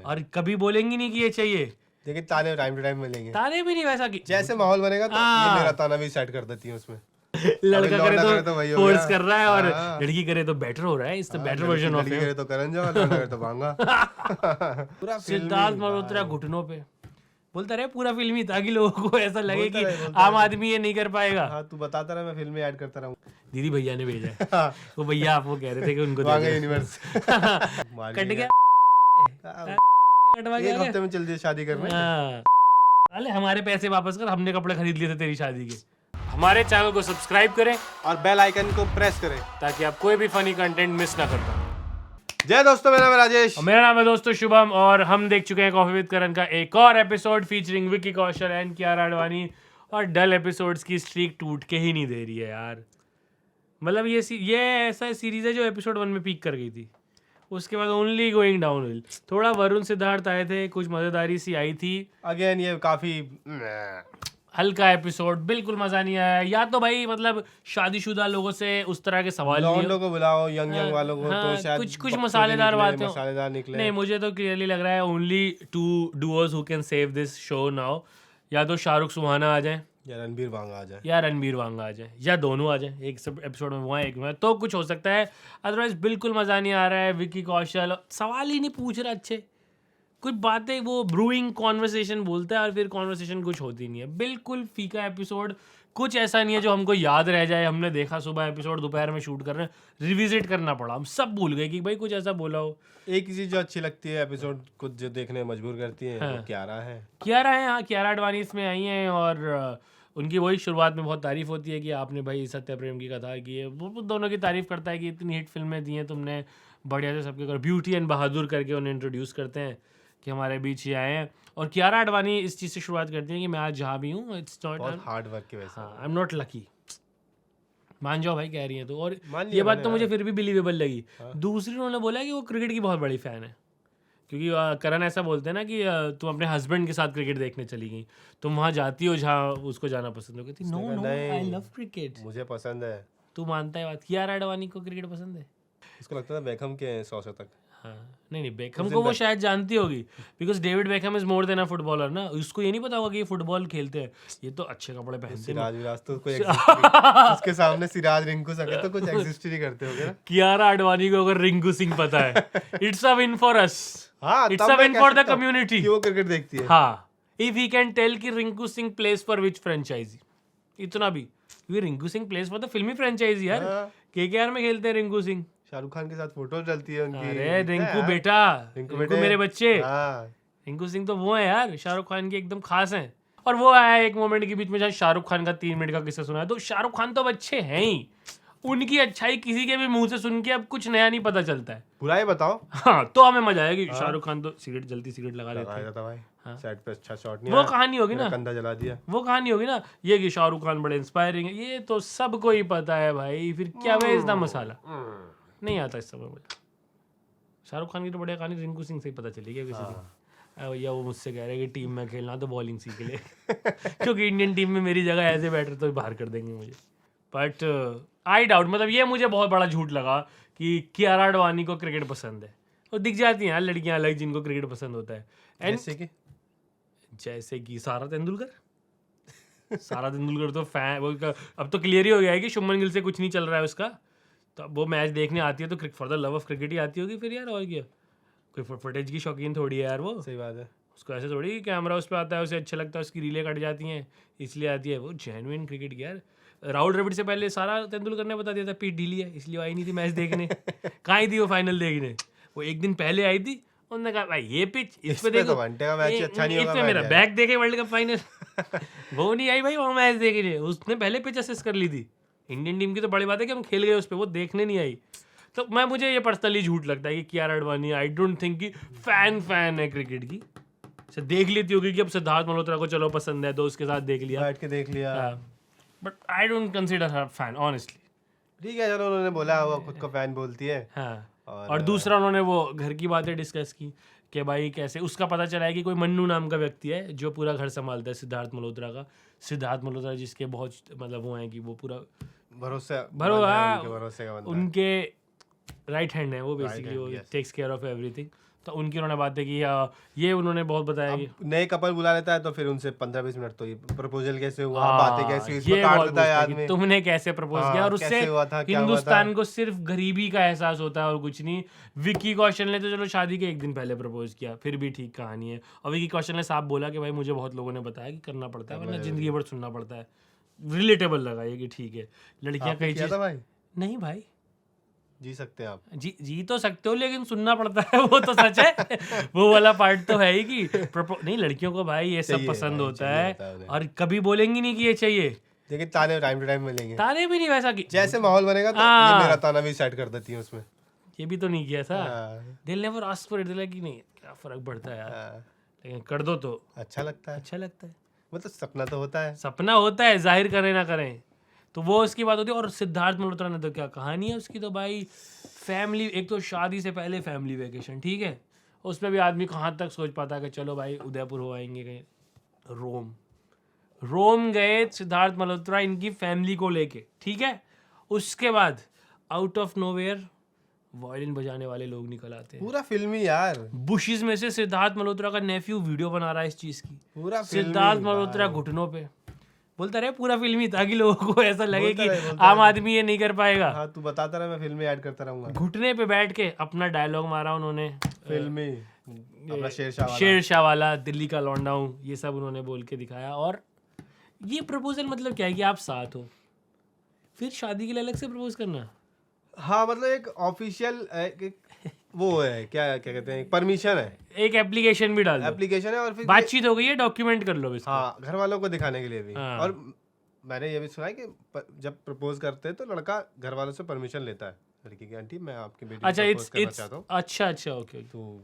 और कभी बोलेंगी नहीं कि ये चाहिए, लेकिन ताने टाइम टू टाइम मिलेंगे। ताने भी नहीं वैसा कि जैसे माहौल बनेगा तो हाँ। ये मेरा ताना भी सेट कर देती है उसमें। लड़का करे तो वही हो फोर्स गया। कर रहा है और हाँ। लड़की करे तो बेटर हो रहा है, इस बेटर वर्जन ऑफ लड़की करे तो करण जाओ, लड़का करे तो भांगा। पूरा सिद्धार्थ मल्होत्रा घुटनों पे बोलता रहे पूरा फिल्म ही, ताकि लोगों को ऐसा लगे कि आम आदमी ये नहीं कर पाएगा। हाँ तू बताता रहा, मैं फिल्म में ऐड करता रहूं। दीदी भैया ने भेजा है, वो भैया आप वो कह रहे थे कि उनको भांगा यूनिवर्स कट गया, कटवा एक गया। हफ्ते में चल दिए शादी करने। अरे हमारे पैसे वापस कर, हमने कपड़े खरीद लिए थे तेरी शादी के। हमारे चैनल को सब्सक्राइब करें और बेल आइकन को प्रेस करें ताकि आप कोई भी फनी कंटेंट मिस ना कर पाए। जय दोस्तों, मेरा नाम है राजेश। और मेरा नाम है दोस्तों शुभम, और हम देख चुके हैं कॉफी विद करण का एक और episode featuring Vicky Kaushal and Kiara Advani. और डल एपिसोड्स की स्ट्रीक टूट के ही नहीं दे रही है यार। मतलब ये ऐसा सीरीज है जो एपिसोड 1 में पीक कर गई थी, उसके बाद ओनली गोइंग डाउनहिल। थोड़ा वरुण सिद्धार्थ आए थे, कुछ मजेदारी सी आई थी। अगेन ये काफी हल्का एपिसोड, बिल्कुल मजा नहीं आया। या तो भाई मतलब शादीशुदा लोगों से उस तरह के सवाल लौंडों को बुलाओ, यंग वालों को, तो शायद कुछ मसालेदार बातें मसालेदार निकले। नहीं, मुझे तो क्लियरली लग रहा है only 2 Duos who can save this show now. या तो शाहरुख सुहाना आ जाए, या रणबीर वांगा आ जाए, या रणबीर वांगा आ जाए, या दोनों आ जाए। एक सब एपिसोड में वो है, एक में तो कुछ हो सकता है। अदरवाइज बिल्कुल मजा नहीं आ रहा है। विक्की कौशल सवाल ही नहीं पूछ रहा अच्छे, कुछ बातें वो ब्रूइंग कॉन्वर्सेशन बोलता है और फिर कॉन्वर्सेशन कुछ होती नहीं है। बिल्कुल फीका एपिसोड। कुछ ऐसा नहीं है जो हमको याद रह जाए, हमने देखा सुबह एपिसोड, दोपहर में शूट कर रहे हैं, रिविजिट करना पड़ा, हम सब भूल गए कि भाई कुछ ऐसा बोला हो। एक ही चीज जो अच्छी लगती है एपिसोड को, जो देखने में मजबूर करती है, हाँ। वो कियारा है। हाँ, कियारा आडवाणी इसमें आई हैं और उनकी वही शुरुआत में बहुत तारीफ होती है कि आपने भाई सत्य प्रेम की कथा की है। वो दोनों की तारीफ करता है कि इतनी हिट फिल्में दी हैं तुमने, बढ़िया से सबके कर। ब्यूटी एंड बहादुर करके उन्हें इंट्रोड्यूस करते हैं कि हमारे बीच ही आए हैं। और कियारा आडवाणी इस चीज़ से शुरुआत करती है कि मैं आज जहाँ भी हूँ, इट्स नॉट हार्ड वर्क की वजह से। I am not lucky. मान जाओ भाई, कह रही है तो। और मान ये लिया बात तो मैंने मुझे फिर भी बिलीवेबल लगी। हाँ। दूसरी उन्होंने बोला कि वो क्रिकेट की बहुत बड़ी फ़ैन है, क्योंकि करण ऐसा बोलते हैं ना कि तुम अपने हस्बैंड के साथ क्रिकेट देखने चली गई, तुम वहाँ जाती हो जहाँ उसको जाना पसंद हो। कहती no no, I love cricket. मुझे पसंद है। तू मानता है बात? कियारा आडवाणी को क्रिकेट पसंद है। उसको लगता था बेकहम के 100 तक। हाँ, नहीं बेकहम को वो शायद जानती होगी, because David Beckham is more than a footballer ना। उसको ये नहीं पता होगा कि ये फुटबॉल खेलते हैं, ये तो अच्छे कपड़े पहनते हैं। सिराज विराज तो कोई उसके सामने सिराज रिंकू सके तो कुछ एग्जिस्ट ही नहीं करते होगे ना। कियारा आडवाणी को अगर रिंकू सिंह पता है, it's a win for us. हाँ, it's a win for the community कि वो क्रिकेट देखती है। हाँ, इफ ही कैन टेल कि Rinku Singh plays for which franchise, इतना भी। क्योंकि Rinku Singh plays for the filmy franchise यार। केकेआर में खेलते हैं रिंकू सिंह। शाहरुख खान के साथ फोटो डलती है उनकी। अरे रिंकू बेटा, रिंकू मेरे बच्चे। रिंकू सिंह तो वो है यार, शाहरुख खान के एकदम खास हैं। और वो आया एक मोमेंट के बीच में जहाँ शाहरुख खान का 3 मिनट का किस्सा सुना है, तो शाहरुख खान तो अब अच्छे हैं ही, उनकी अच्छाई किसी के भी मुंह से सुन के अब कुछ नया नहीं पता चलता है। बुराई बताओ। हाँ, तो हमें मजा आएगी। शाहरुख खान तो सिगरेट लगा देते हैं भाई। सेट पे अच्छा शॉट नहीं वो आया, कहानी होगी ना, कंधा जला दिया। वो कहानी होगी ना, ये कि शाहरुख खान बड़े इंस्पायरिंग है, ये तो सबको ही पता है भाई। फिर क्या बेचना मसाला नहीं आता इस समय मुझे। शाहरुख खान की तो बढ़िया कहानी रिंकू सिंह से ही पता चली गया किसी दिन। भैया वो मुझसे कह रहे हैं कि टीम में खेलना तो बॉलिंग सीख ले क्योंकि इंडियन टीम में मेरी जगह ऐसे बैटर तो बाहर कर देंगे मुझे। बट आई डाउट, मतलब ये मुझे बहुत बड़ा झूठ लगा कि कियारा आडवाणी को क्रिकेट पसंद है। और दिख जाती हैं यार लड़कियां अलग जिनको क्रिकेट पसंद होता है। जैसे कि सारा तेंदुलकर तो फैन, अब तो क्लियर ही हो गया है कि शुभमन गिल से कुछ नहीं चल रहा है उसका, तो अब वो मैच देखने आती है तो for the love of cricket ही आती होगी फिर यार। और क्या, कोई फुटेज की शौकीन थोड़ी है यार वो। सही बात है। उसको ऐसे थोड़ी कैमरा उस पर आता है, उसे अच्छा लगता है, उसकी रीलें कट जाती हैं इसलिए आती है। वो जेन्युइन क्रिकेट की यार। राहुल द्रविड़ से पहले सारा तेंदुलकर ने बता दिया था पीठ ढीली है, इसलिए आई नहीं थी मैच देखने। कहाँ आई थी वो फाइनल देखने? वो एक दिन पहले आई थी, उन्होंने कहा भाई ये पिच इस पे देखो, इस पे मेरा बैक देखे वर्ल्ड कप फाइनल। वो नहीं आई भाई वो मैच देखने, उसने पहले पिच असेस कर ली थी। इंडियन टीम की तो बड़ी बात है कि हम खेल गए उस पर, वो देखने नहीं आई। तो मुझे ये पर्सनली झूठ लगता है कि Kiara Advani I don't think कि फैन है क्रिकेट की। देख लेती होगी कि अब सिद्धार्थ मल्होत्रा को चलो पसंद है, दोस्त के साथ देख लिया, बैठ के देख लिया। But I don't consider her fan honestly. ठीक है, चलो उन्होंने बोला वो खुद को फैन बोलती है। हाँ, और दूसरा उन्होंने वो घर की बातें डिस्कस की कि भाई कैसे उसका पता चला है कि कोई मन्नू नाम का व्यक्ति है जो पूरा घर संभालता है सिद्धार्थ मल्होत्रा का। सिद्धार्थ मल्होत्रा जिसके बहुत मतलब वो हैं कि वो पूरा भरोसे का उनके राइट हैंड है वो, बेसिकली वो टेक्स केयर ऑफ एवरीथिंग। तो उनकी उन्होंने बातें की, ये उन्होंने बहुत बताया कि नए कपल बुला लेता है तो फिर उनसे 15-20 मिनट तो ये प्रपोजल कैसे हुआ, बातें कैसी हुई, इसमें ये काट बहुत देता है पूछता है कि आदमी। तुमने कैसे प्रपोज किया, और उससे कैसे हुआ था, क्या हुआ था। हिंदुस्तान को सिर्फ गरीबी का एहसास होता है और कुछ नहीं। विक्की कौशल ने तो चलो शादी के एक दिन पहले प्रपोज किया, फिर भी ठीक कहानी है। और विक्की कौशल ने साफ बोला कि भाई मुझे बहुत लोगों ने बताया कि करना पड़ता है, वरना जिंदगी भर सुनना पड़ता है। रिलेटेबल लगा ये कि ठीक है, लड़कियां आपने कई किया चीज था भाई? नहीं भाई, जी सकते हैं आप। जी तो सकते हो लेकिन सुनना पड़ता है, वो तो सच है। वो वाला पार्ट तो है ही कि नहीं, लड़कियों को भाई ये सब चाहिए पसंद भाई, होता चाहिए है होता है उन्हें। और कभी बोलेंगी नहीं कि ये चाहिए। लेकिन ताने टाइम टू टाइम मिलेंगे, ताने भी नहीं वैसा कि जैसे माहौल बनेगा तो हाँ। ये मेरा ताना भी सेट कर देती है उसमें। ये भी तो नहीं किया था, हाँ, दिल नेवर आस्क फॉर इट, दिल कि नहीं क्या फर्क पड़ता है यार, हाँ, लेकिन कर दो तो अच्छा लगता है, अच्छा लगता है। मतलब सपना तो होता है। सपना होता है, जाहिर करें ना करें, तो वो उसकी बात होती है। और सिद्धार्थ मल्होत्रा ने तो क्या कहानी है उसकी, तो भाई फैमिली, एक तो शादी से पहले फैमिली वेकेशन, ठीक है, उसमें भी आदमी कहाँ तक सोच पाता है कि चलो भाई उदयपुर हो आएंगे, कहीं रोम गए सिद्धार्थ मल्होत्रा इनकी फैमिली को लेके, ठीक है। उसके बाद आउट ऑफ नोवेयर वायलिन बजाने वाले लोग निकल आते हैं, पूरा फिल्मी यार, बुशिस में से सिद्धार्थ मल्होत्रा का नेफ्यू वीडियो बना रहा है इस चीज की, पूरा फिल्मी सिद्धार्थ मल्होत्रा घुटनों पे बोलता रहे पूरा फिल्मी, ताकि लोगों को ऐसा लगे बोलता कि रहे, आम आदमी ये नहीं कर पाएगा। हाँ तू बताता रहा, मैं फिल्मी ऐड करता रहूंगा। घुटने पे बैठ के अपना डायलॉग मारा उन्होंने, फिल्मी अपना शेरशाह वाला, दिल्ली का लौंडा हूँ, ये सब उन्होंने बोल के दिखाया। और ये प्रपोजल मतलब क्या है कि आप साथ हो, फिर शादी के लिए अलग से प्रपोज करना। हाँ मतलब एक ऑफिशियल वो है, क्या क्या कहते हैं, परमिशन है, एक एप्लीकेशन भी डाल दो, एप्लीकेशन है, और फिर बातचीत हो गई है, डॉक्यूमेंट कर लो इसको। हाँ घर वालों को दिखाने के लिए भी। हाँ। और मैंने ये भी सुना है कि जब प्रपोज करते हैं तो लड़का घर वालों से परमिशन लेता है, लड़की की आंटी मैं आपकी बेटी को अच्छा प्रपोज करना इट्स चाहता हूँ, अच्छा ओके। तो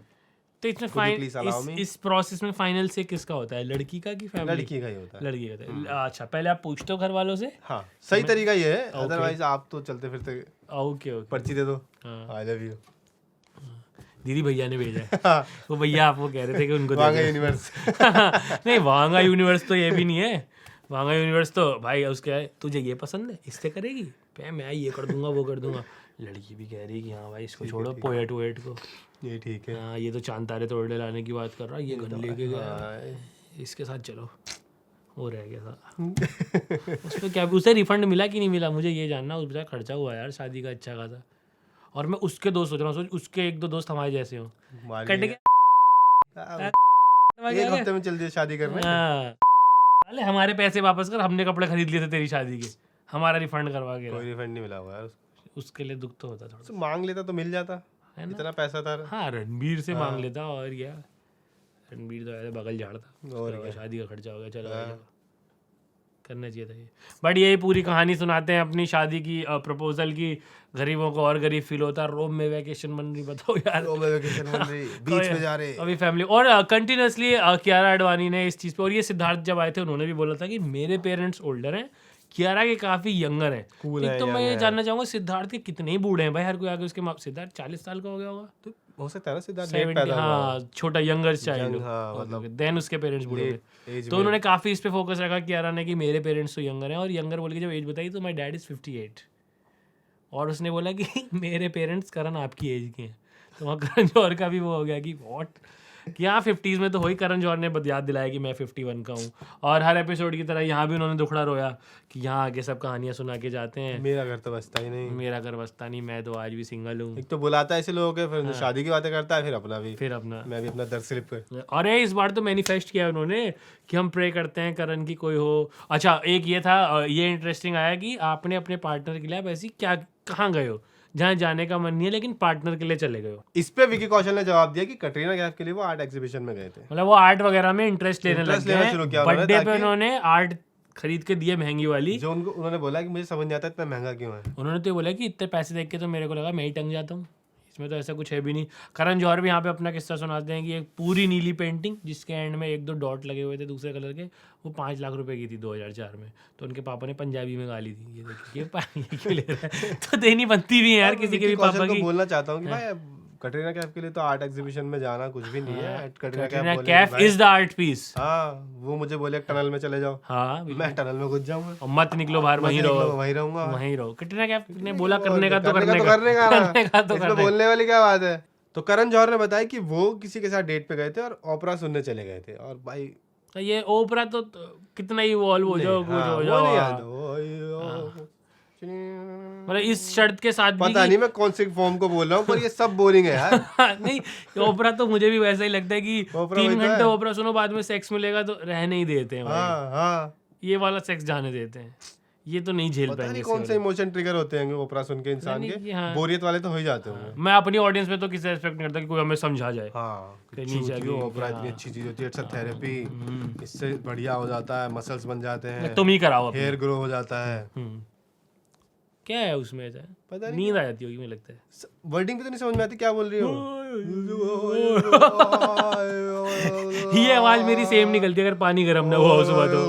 इसमें please allow me? इस प्रोसेस में फाइनल से किसका होता है, लड़की का कि फैमिली? लड़की का ही होता है। लड़की का होता है। अच्छा पहले आप पूछते हो घर वालों से? हाँ सही तरीका ये है, अदरवाइज आप तो चलते फिरते ओके पर्ची दे दो, हाँ। आई लव यू, दीदी भैया ने भेजा है। वो भैया आपको कह रहे थे कि उनको वांगा यूनिवर्स। नहीं, वांगा यूनिवर्स तो ये भी नहीं है। वांगा यूनिवर्स तो भाई उसके है, तुझे ये पसंद है इससे करेगी, मैं ये कर दूंगा वो कर दूंगा। लड़की भी कह रही है कि हाँ भाई इसको छोड़ो, पोएट वोएट को, ये ठीक है। हाँ ये तो चांद तारे तोड़ने लाने की बात कर रहा है, ये गन लेके गया, इसके साथ चलो, वो रह गया था। उसमें क्या, उसे रिफंड मिला कि नहीं मिला, मुझे ये जानना। उस बेचारा खर्चा हुआ यार शादी का अच्छा खासा। और मैं उसके दोस्त सोच रहा हूँ, उसके एक दो दोस्त हमारे जैसे हो, कट गया एक हफ्ते में चल दिए शादी करने। अरे हमारे पैसे वापस कर, हमने कपड़े खरीद लिए थे तेरी शादी के, हमारा रिफंड करवा के। कोई रिफंड नहीं मिला हुआ यार, उसके लिए दुख तो होता थोड़ा, तो मांग लेता तो मिल जाता, है ना? इतना पैसा था। हाँ रणबीर से मांग लेता, और क्या, रणबीर तो ऐसे बगल झाड़ता, और चलो शादी का खर्चा हो गया, चलो भाई, करना चाहिए था ये। बट यही पूरी कहानी सुनाते हैं अपनी शादी की, प्रपोजल की। गरीबों को और गरीब फील होता है, रोम में वैकेशन बन रही, बताओ यार, रोम में वैकेशन बन रही, बीच में जा रहे अभी फैमिली। और कंटिन्यूसली कियारा आडवाणी ने इस चीज़ पे, और ये सिद्धार्थ जब आए थे उन्होंने भी बोला था कि मेरे पेरेंट्स ओल्डर हैं, कियारा के काफ़ी यंगर हैं। Cool एक है, तो मैं young ये है। जानना चाहूँगा सिद्धार्थ के कितने ही बूढ़े हैं भाई, हर कोई आगे उसके माँ, सिद्धार्थ 40 साल का हो गया होगा, तो हो सकता है ना सिद्धार्थ 70, पैदा हुआ, हाँ छोटा यंगर चाइल्ड, हाँ, मतलब देन उसके पेरेंट्स बूढ़े थे। एज तो उन्होंने काफ़ी इस पे फोकस रखा कियारा ने कि मेरे पेरेंट्स तो यंगर हैं, और यंगर बोल के जब एज बताई तो माई डैड इज़ 58, और उसने बोला कि मेरे पेरेंट्स करण आपकी एज के हैं। तो वहाँ करण जौहर का भी वो हो गया कि वॉट, कि हाँ 50s में तो हो ही, करण जौहर ने याद दिलाया कि मैं 51 का हूँ। और हर एपिसोड की तरह यहाँ भी उन्होंने दुखड़ा रोया कि यहाँ आगे सब कहानियाँ सुना के जाते हैं, मेरा घर तो बसता ही नहीं, मेरा घर बसता नहीं, मैं तो आज भी सिंगल हूँ। एक तो बुलाता है ऐसे लोगों के, फिर शादी की बातें करता है, फिर अपना भी, फिर अपना, मैं भी अपना दर स्लिप कर। और इस बार तो मैनिफेस्ट किया उन्होंने कि हम प्रे करते हैं करण की कोई हो। अच्छा एक ये था, ये इंटरेस्टिंग आया कि आपने अपने पार्टनर के लिए आप ऐसी क्या, कहाँ गए हो जहाँ जाने का मन नहीं है लेकिन पार्टनर के लिए चले गए हो। इस पे विकी कौशल ने जवाब दिया कि कटरीना कैफ के लिए वो आर्ट एग्जीबिशन में गए थे, मतलब वो आर्ट वगैरह में इंटरेस्ट लेने लग लेना शुरू किया गए, उन्होंने, बर्थडे पे ताकि- उन्होंने आर्ट खरीद के दिए महंगी वाली। जो उनको उन्होंने बोला कि मुझे समझ नहीं आता इतना महंगा क्यों है। उन्होंने तो ये बोला कि इतने पैसे देख के तो मेरे को लगा मैं ही टंग जाता हूँ, इसमें तो ऐसा कुछ है भी नहीं। करण जौहर भी यहाँ पे अपना किस्सा सुनाते हैं कि एक पूरी नीली पेंटिंग जिसके एंड में 1-2 डॉट लगे हुए थे दूसरे कलर के, वो 5 लाख रुपए की थी 2004 में। तो उनके पापा ने पंजाबी में गाली थी, ये देखिए ये क्यों ले रहा है, तो देनी बनती भी है यार किसी के भी विकी कौशल पापा को की। बोलना चाहता हूँ कि भाई कटरीना कैफ के लिए तो आर्ट एग्जीबिशन में जाना कुछ भी नहीं है। कटरीना कटरीना बोले कैफ भाई- इज द आर्ट पीस। हाँ वो मुझे बोले टनल में चले जाओ, हाँ मैं टनल में घुस जाऊंगा, और मत निकलो बाहर, वहीं रहो, वहीं रहूंगा। वहीं रहो। कटरीना कैफ ने बोला करने का तो करने का करने तो का, करने का ना, करने का तो इसमें करने का। बोलने वाली क्या बात है। तो करण जौहर ने बताया कि वो किसी के साथ डेट पे गए थे और ओपरा सुनने चले गए थे, और भाई ये ओपरा तो कितना ही इवॉल्व हो जाओ, कुछ हो वो जाओ, नहीं हाँ। याद मतलब इस शर्त के साथ भी पता नहीं मैं कौन से फॉर्म को बोल रहा हूँ, पर ये सब बोरिंग है यार। नहीं, ओपरा तो मुझे भी वैसा ही लगता है कि ओपरा 3 वही तो घंटे है। ओपरा सुनो, बाद में सेक्स मिलेगा तो रहने ही देते हैं भाई। हाँ हाँ, ये वाला सेक्स जाने देते हैं, ये तो नहीं झेल पता पाएंगे नहीं इस कौन वाले। से इमोशन ट्रिगर होते हैं ओपरा सुन के इंसान नहीं, के, हाँ। बोरियत वाले तो हो ही जाते होंगे। मैं अपनी ऑडियंस में तो किसी एक्सपेक्ट नहीं करता कि कोई हमें समझा जाए। हाँ, नहीं चाहिए, ओपरा इतनी अच्छी चीज होती है, इट्स थेरेपी, इससे बढ़िया हो जाता है, मसल्स बन जाते हैं, तुम ही कराओ अपने। हेयर ग्रो हो जाता है। क्या है उसमें ऐसा? पता नहीं, नींद आ जाती होगी मुझे लगता है। वर्डिंग भी तो नहीं समझ में आती क्या बोल रही हो। ये आवाज मेरी सेम निकलती है अगर पानी गर्म ना हुआ सुबह तो।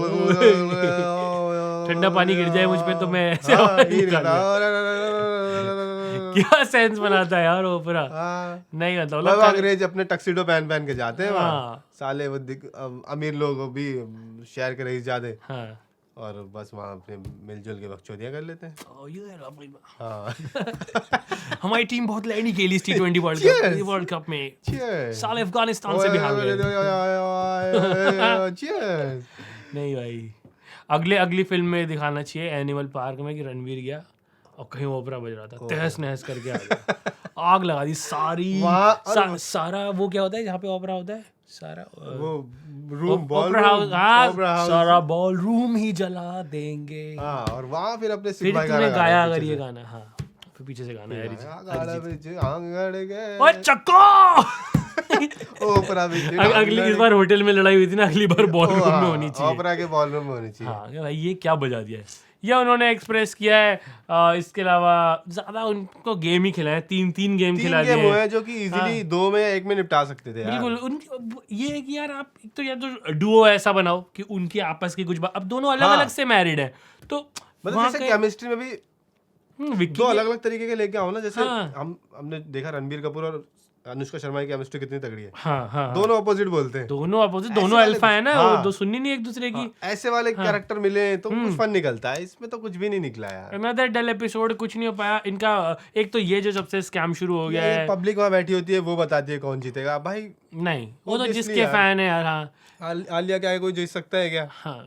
ठंडा पानी गिर जाए मुझ पे तो मैं ऐसे आवाज क्या सेंस बनाता है यार ओपरा। नहीं मतलब मतलब अंग्रेज अपने टक्सीडो पहन पहन के जाते हैं वहाँ, हाँ। साले वो अमीर लोग भी शहर के रईस जाते, हाँ। और बस वहाँ अपने मिलजुल के बकचोदियाँ कर लेते हैं। हाँ। हमारी टीम बहुत लड़नी खेली इस T20 वर्ल्ड कप में। Cheers. साले अफगानिस्तान से भी हार गए। Cheers. नहीं भाई, अगली फिल्म में दिखाना चाहिए एनिमल पार्क में कि रणवीर गया और कहीं ओपरा बज रहा था, तहस नहस करके आ गया, आग लगा दी सारी। सारा वो क्या होता है जहाँ पे ओपरा होता है, सारा वो रूम ओपरा हाउस, सारा बॉल रूम ही जला देंगे। हाँ, और वहाँ फिर अपने फिर तुमने गाया अगर ये गाना, हाँ फिर पीछे से गाना है ओए चक्को। ओपरा भी अगली इस बार होटल में लड़ाई हुई थी ना, अगली बार बॉल रूम में होनी चाहिए। ओपरा के बॉल रूम में होनी चाहिए। हाँ भाई ये क्या बजा दिया है, ये उन्होंने एक्सप्रेस किया है। इसके अलावा ज्यादा उनको गेम ही खिलाए, 3 गेम खिला दिए हुए हैं जो कि इजीली 2 में 1 में निपटा सकते थे यार। बिल्कुल। ये है कि यार आप एक तो या तो डुओ ऐसा बनाओ कि उनकी आपस की कुछ अब दोनों अलग अलग से मैरिड है तो मतलब जैसे केमिस्ट्री में भी विक्की दो अलग अलग तरीके के लेके आओ ना, जैसे हमने देखा रणबीर कपूर और अनुष्का शर्मा की केमिस्ट्री कितनी तगड़ी है। हाँ, दोनों अपोजिट बोलते हैं, दोनों अल्फा है ना, वो दो सुननी नहीं एक दूसरे की। ऐसे वाले कैरेक्टर मिले तो कुछ फन निकलता है, इसमें तो कुछ भी नहीं निकला यार। अनदर डल एपिसोड, कुछ नहीं हो पाया इनका। एक तो ये जो सबसे स्कैम शुरू हो गया है, पब्लिक वहाँ बैठी होती है वो बताती है कौन जीतेगा भाई। नहीं वो तो जिसके फैन है यार। हाँ, आलिया क्या है, कोई जीत सकता है क्या? हाँ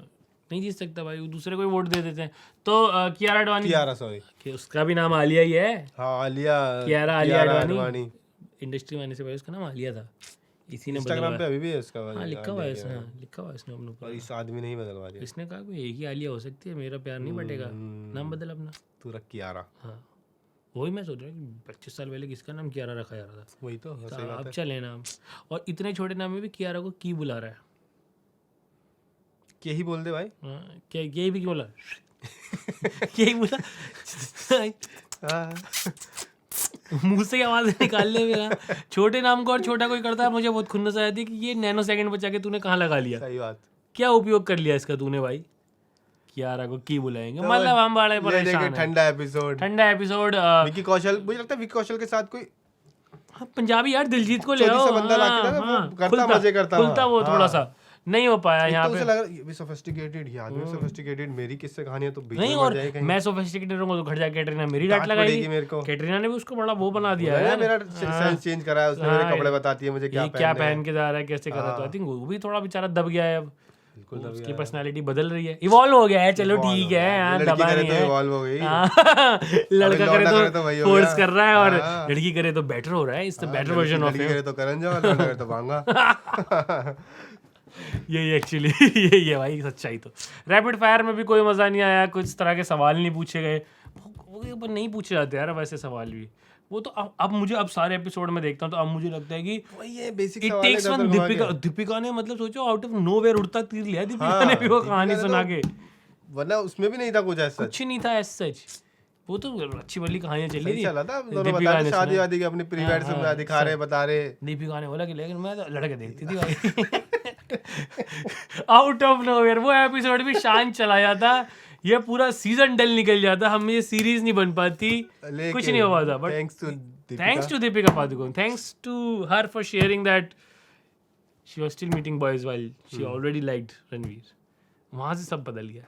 नहीं जीत सकता भाई, वो दूसरे को ही वोट दे देते हैं। तो कियारा अडवाणी, उसका भी नाम आलिया ही है। हाँ, आलिया अडवाणी, इंडस्ट्री में से भाई उसका नाम आलिया था, इसी ने इंस्टाग्राम पे अभी भी है उसका। हाँ लिखा हुआ है इसने, लिखा हुआ है इसने अपने ऊपर। इस आदमी ने ही बदलवा दिया, इसने कहा कोई एक ही आलिया हो सकती है, मेरा प्यार नहीं बटेगा, नाम बदल अपना। तू रख कियारा। हाँ वही मैं सोच रहा हूँ कि 25 साल पहले किसका नाम कियारा रखा जा रहा था। वही तो सही बात अब है। चले नाम, और इतने छोटे नाम में भी कियारा को की बुला रहा है। क्या ही बोल दे भाई। क्या यही भी क्यों बोला यही बोला मुंह से आवाज निकाल ले मेरा। छोटे नाम को और छोटा कोई करता है, मुझे बहुत खुन्नस आ जाती है कि ये नैनो सेकंड बचा के तूने कहाँ लगा लिया। सही बात। क्या उपयोग कर लिया इसका तूने भाई। कियारा को की बुलाएंगे, मतलब हम बड़े परेशान हैं। ठंडा एपिसोड विकी कौशल, मुझे लगता है विकी कौशल के साथ कोई पंजाबी यार दिलजीत को ले आओ, खुलता वो थोड़ा सा नहीं हो पाया यहाँ पे। लग रहा है सोफिस्टिकेटेड, ये आदमी सोफिस्टिकेटेड, मेरी किससे कहानियां तो बीच नहीं, में और जाए कहीं। मैं सोफिस्टिकेटेड रहूंगा तो घर जाके कैटरीना मेरी डांट लगाएगी मेरे को। कैटरीना ने भी उसको बड़ा वो बना दिया है, मेरा सेंस चेंज करा है उसने, मेरे कपड़े बताती है मुझे क्या पहन के जा रहा है, कैसे कर रहा है। तो आई थिंक वो भी थोड़ा बेचारा दब गया है, अब उसकी पर्सनालिटी बदल रही है, इवॉल्व हो गया है। चलो ठीक है, दबा नहीं है, इवॉल्व हो गई। लड़का करे तो फोर्स कर रहा है और लड़की करे तो बेटर हो रहा है। It's the better version of him. करे तो करण जौहर, लड़का करे तो बांगा। यही एक्चुअली यही है भाई सच्चाई। तो रैपिड फायर में भी कोई मजा नहीं आया, कुछ तरह के सवाल नहीं पूछे गए, वो नहीं पूछे जाते यार वैसे सवाल भी। वो तो अब मुझे अब सारे एपिसोड में देखता हूँ तो अब मुझे लगता है कि इट टेक्स वन। दीपिका ने मतलब सोचो आउट ऑफ नोवेयर उड़ता तीर लिया दीपिका ने भी वो कहानी सुना के, वरना उसमें भी नहीं था कुछ नहीं था एज सच। वो तो अच्छी वाली कहानियां चली थी, चला था, दोनों बता रहे शादी वादी की अपनी प्री वेड से दिखा रहे बता रहे। दीपिका ने बोला कि लेकिन मैं तो लड़के देखती थी भाई आउट ऑफ नोवेयर। वो एपिसोड भी शांत चला जाता, ये पूरा सीजन डल निकल जाता, हम ये सीरीज नहीं बन पाती, कुछ नहीं हुआ था। But thanks to Deepika Padukone, thanks to her for sharing that she was still meeting boys while she already liked Ranveer. वहां से सब बदल गया।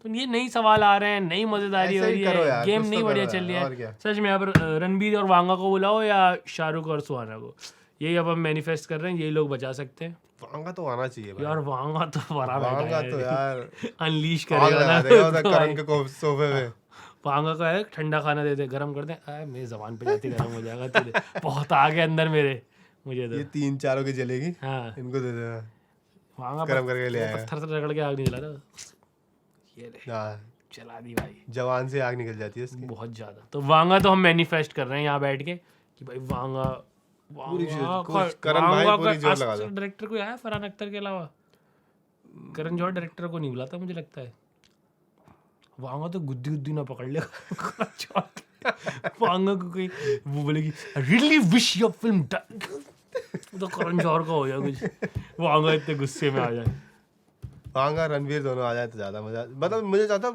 तो ये नई सवाल आ रहे हैं, नई मजेदारी हो ऐसे ही रही करो है, यार, गेम कुछ नहीं तो बढ़िया करो चल रही यार, और है क्या। सच में। यहाँ पर रणबीर और वांगा को बुलाओ या शाहरुख और सुहाना को, यही अब हम मैनिफेस्ट कर रहे हैं, यही लोग बचा सकते हैं वांगा तो आना चाहिए भाई। यार। वांगा तो बड़ा बैठा वांगा तो है यार अनलीश आग करेगा लगा ना देगा उधर तो करण भाई। के सोफे पे। वांगा का है ठंडा खाना दे दे, गरम कर दे, मेरी जबान पे जाती गरम हो जाएगा तेरे, बहुत आगे अंदर मेरे, मुझे ये तो 3-4 की जलेगी, हाँ। इनको दे देना, वांगा गरम करके ले आएगा। पत्थर से रगड़ के आग नहीं जला था, ये ले हाँ, चला दी भाई, जवान से आग निकल जाती है इसकी। बहुत ज्यादा। तो वांगा तो हम मैनिफेस्ट कर रहे हैं यहाँ बैठ के कि भाई वांगा, करण भाई पूरी जोर लगा दो। डायरेक्टर कोई आया फरहान अख्तर के अलावा? करण जौहर डायरेक्टर को नहीं बुलाता मुझे लगता है। वांगा तो गुद्दी गुद्दी ना पकड़ ले वांगा को कोई वो बोलेगी रियली विश योर फिल्म तो करण जौहर का हो जाए कुछ, वांगा इतने गुस्से में आ जाए। वांगा रणवीर दोनों आ जाए तो ज्यादा मजा, मतलब मुझे चाहता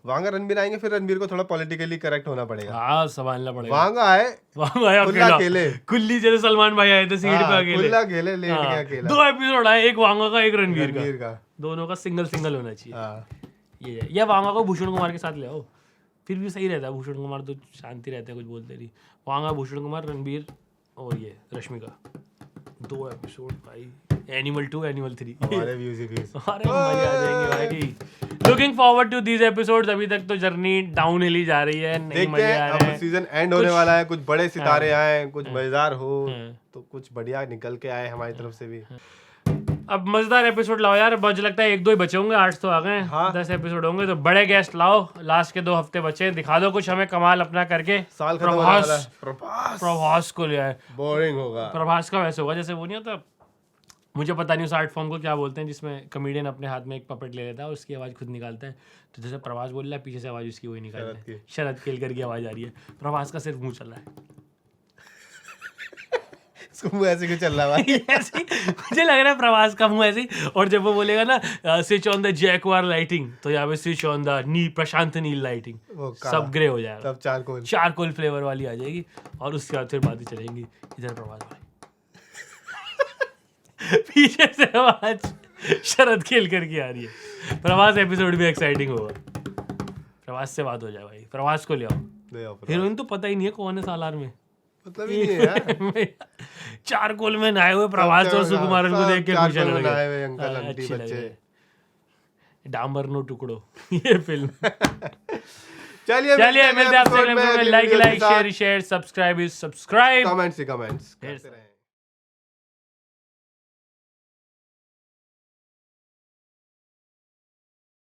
वांगा रणवीर आएंगे, फिर रणवीर को थोड़ा पॉलिटिकली करेक्ट होना पड़ेगा। हाँ संभालना पड़ेगा। वांगा आए, वांगा आया खुला अकेला, खेले। कुल्ली जैसे सलमान भाई आए थे सीट पे हाँ, अकेले, खुला खेले, लेट हाँ, गया अकेला। 2 एपिसोड आए, एक वांगा का एक रणवीर रणवीर का, का। दोनों का सिंगल होना चाहिए। हाँ, ये है। या वांगा को भूषण कुमार के साथ ले आओ, फिर भी सही रहता है। भूषण कुमार तो शांति रहते हैं, कुछ बोलते नहीं। वांगा, भूषण कुमार, रणबीर और ये रश्मिका, 2 एपिसोड भाई, एनिमल 2 एनिमल 3 हमारे व्यूज ही व्यूज। अरे मजे आ जाएंगे भाई। Looking forward to these episodes. अभी तक तो जर्नी डाउन हिल ही जा रही है, नहीं देखते मजे हैं, आ अब रहे हैं। सीजन एंड होने वाला है, कुछ बड़े सितारे आए, कुछ हाँ। मजेदार हो, हाँ। तो कुछ बढ़िया निकल के आए हमारी तरफ से भी। अब मजेदार एपिसोड लाओ यार, मुझे लगता है 1-2 ही बचे होंगे, 8 तो आ गए हैं। हाँ। 10 एपिसोड होंगे तो बड़े गेस्ट लाओ। लास्ट के 2 हफ्ते बचे, दिखा दो कुछ हमें कमाल अपना करके। साल खत्म होने वाला है। प्रभास को ले आए। बोरिंग होगा। प्रभास का वैसे होगा जैसे वो नहीं होता, मुझे पता नहीं उस आर्ट फॉर्म को क्या बोलते हैं, जिसमें कॉमेडियन अपने हाथ में एक पपेट ले लेता है और उसकी आवाज़ खुद निकालता है। तो जैसे प्रभास बोल रहा है, पीछे से आवाज़ उसकी वही निकालता है, शरद केलकर की आवाज़ आ रही है, प्रभास का सिर्फ मुंह चल रहा है इसको मुंह ऐसे क्यों चल रहा है भाई? ऐसे मुझे लग रहा है प्रभास का मुंह ऐसे ही। और जब वो बोलेगा ना switch on the Jaguar lighting, तो यहाँ पे switch on the Prashanth Neel lighting, वो काला। सब ग्रे हो जाएगा, तब चारकोल। चारकोल फ्लेवर वाली आ जाएगी। और उसके बाद फिर बातें चलेंगी, इधर प्रभास भाई पीछे से आवाज शरद केलकर की आ रही है। प्रभास एपिसोड भी एक्साइटिंग होगा, प्रभास से बात हो जाए भाई, प्रभास को ले आओ। ले आओ प्रभास। हीरोइन तो पता ही नहीं है कौन है सालार में, मतलब ही नहीं है यार। चारकोल में नहाए हुए प्रभास और सुकुमारन को देख के चार पूछने कोल में लगे, नहाए हुए अंकल, हाँ, आंटी, अच्छी बच्चे। लगे। डांबर नो टुकड़ो ये फिल्म। चलिए मिलते हैं आपसे अगले episode में। लाइक वीडियो के शेयर सब्सक्राइब कमेंट्स ही कमेंट्स करते रहें।